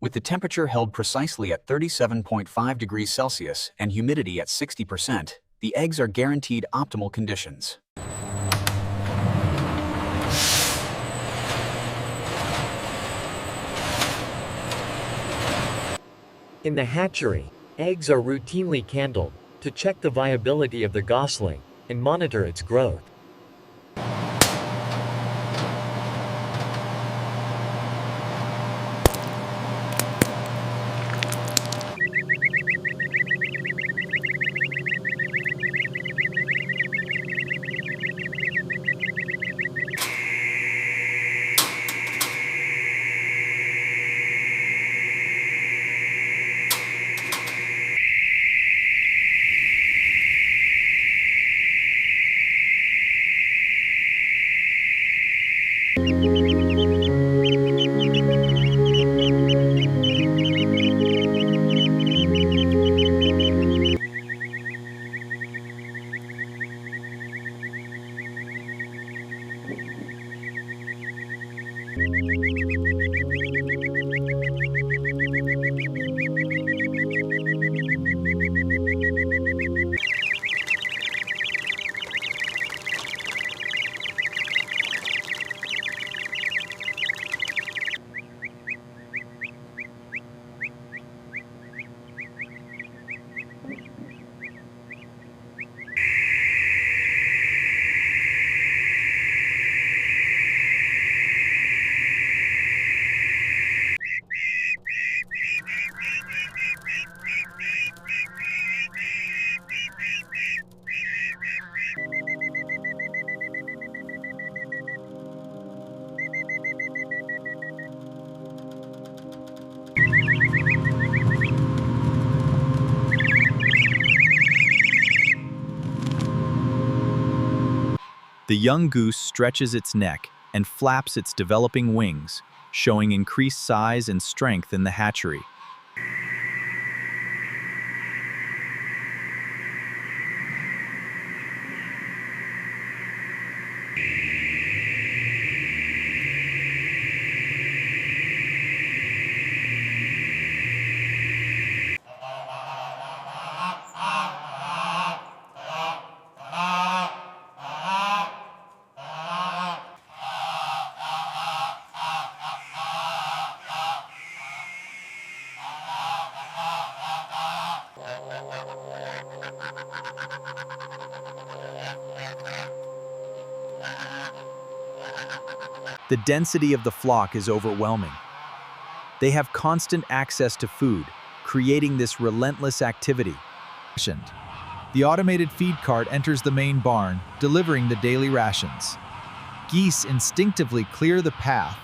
With the temperature held precisely at 37.5 degrees Celsius and humidity at 60%, the eggs are guaranteed optimal conditions. In the hatchery, eggs are routinely candled to check the viability of the gosling and monitor its growth. The young goose stretches its neck and flaps its developing wings, showing increased size and strength in the hatchery. The density of the flock is overwhelming. They have constant access to food, creating this relentless activity. The automated feed cart enters the main barn, delivering the daily rations. Geese instinctively clear the path.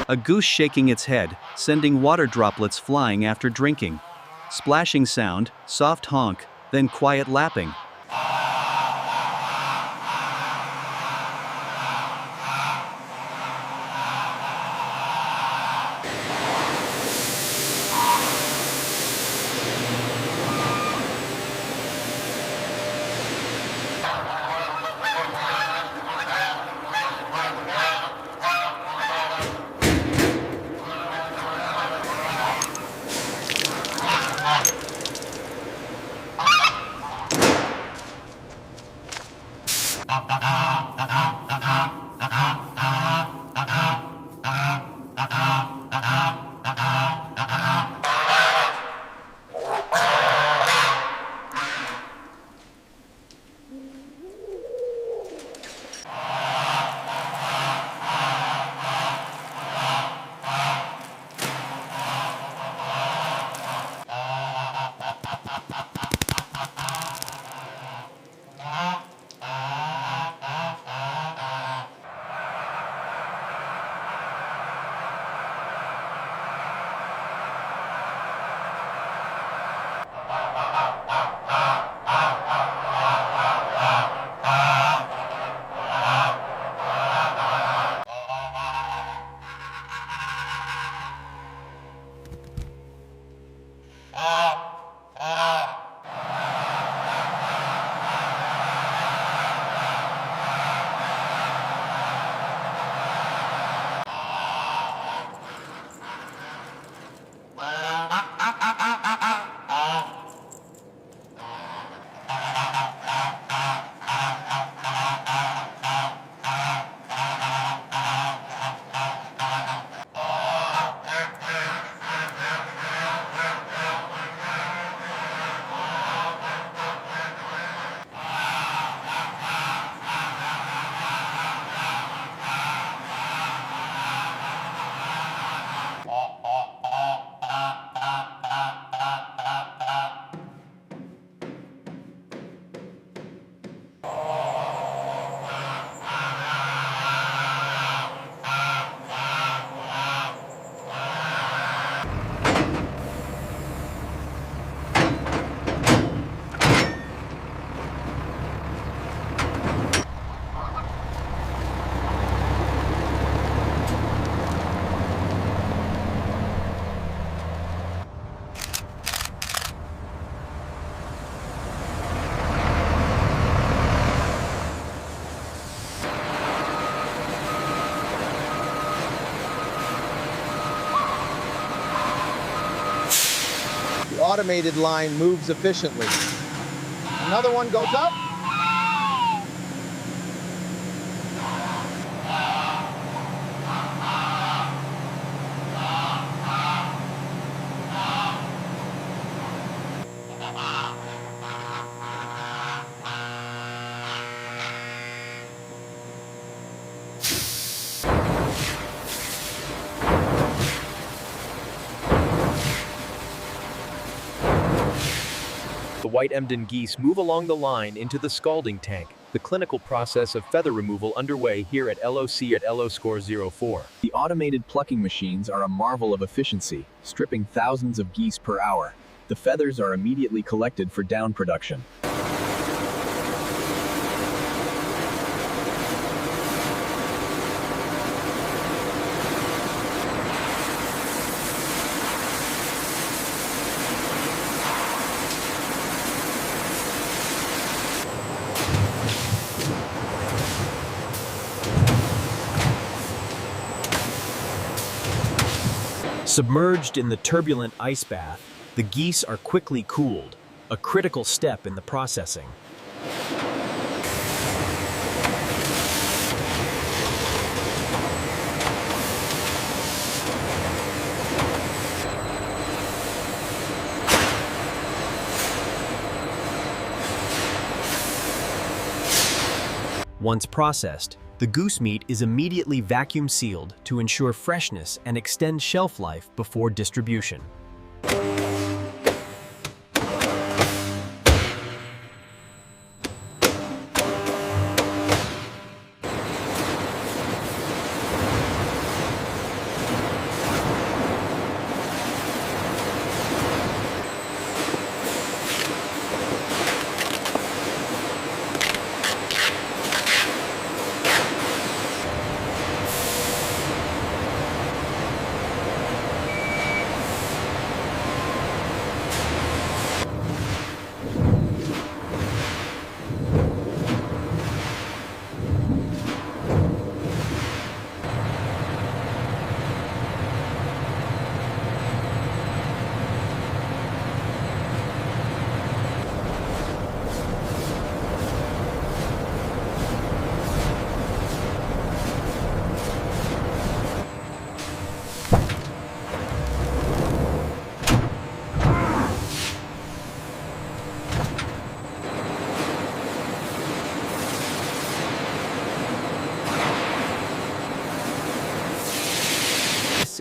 A goose shaking its head, sending water droplets flying after drinking. Splashing sound, soft honk, then quiet lapping. Automated line moves efficiently. Another one goes up. The white Emden geese move along the line into the scalding tank. The clinical process of feather removal underway here at LOC at LO_04. The automated plucking machines are a marvel of efficiency, stripping thousands of geese per hour. The feathers are immediately collected for down production. Submerged in the turbulent ice bath, the geese are quickly cooled, a critical step in the processing. Once processed, the goose meat is immediately vacuum sealed to ensure freshness and extend shelf life before distribution.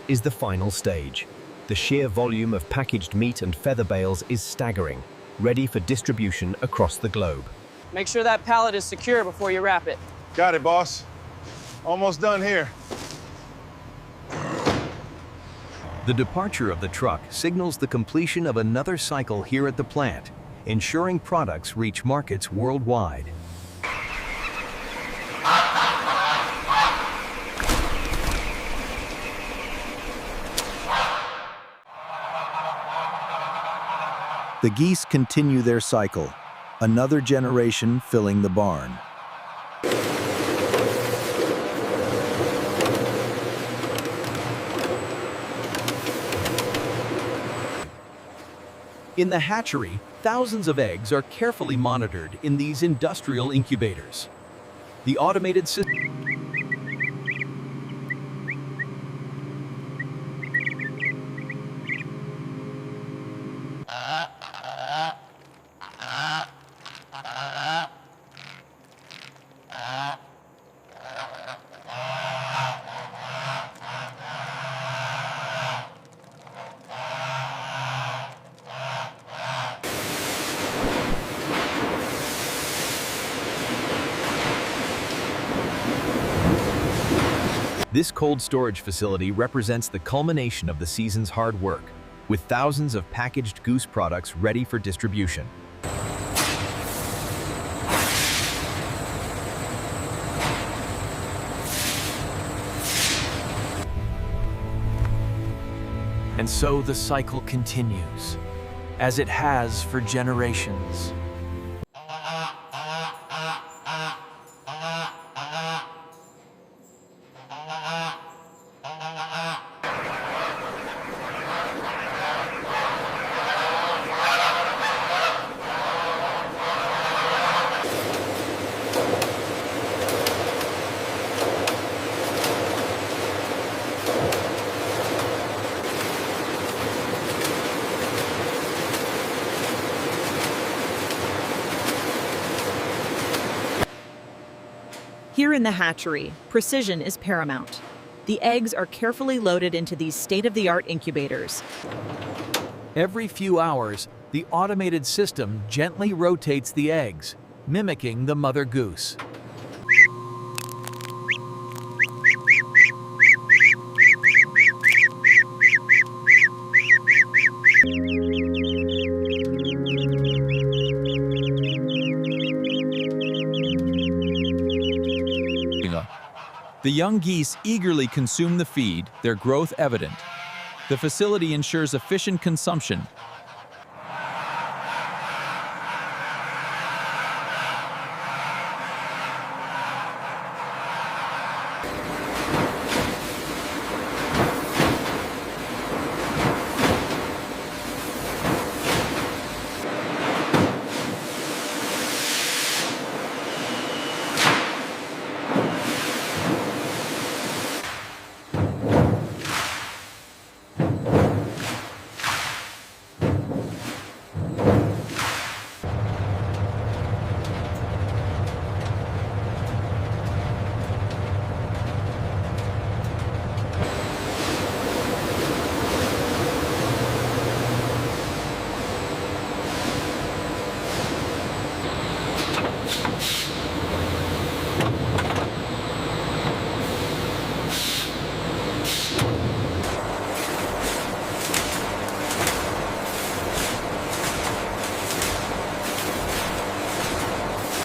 is the final stage. The sheer volume of packaged meat and feather bales is staggering, ready for distribution across the globe. Make sure that pallet is secure before you wrap it. Got it, boss. Almost done here. The departure of the truck signals the completion of another cycle here at the plant, ensuring products reach markets worldwide. The geese continue their cycle, another generation filling the barn. In the hatchery, thousands of eggs are carefully monitored in these industrial incubators. The automated system This cold storage facility represents the culmination of the season's hard work, with thousands of packaged Goose products ready for distribution. And so the cycle continues, as it has for generations. Here in the hatchery, precision is paramount. The eggs are carefully loaded into these state-of-the-art incubators. Every few hours, the automated system gently rotates the eggs, mimicking the mother goose. The young geese eagerly consume the feed, their growth evident. The facility ensures efficient consumption.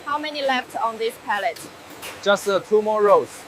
How many left on this pallet? Just 2 more rows.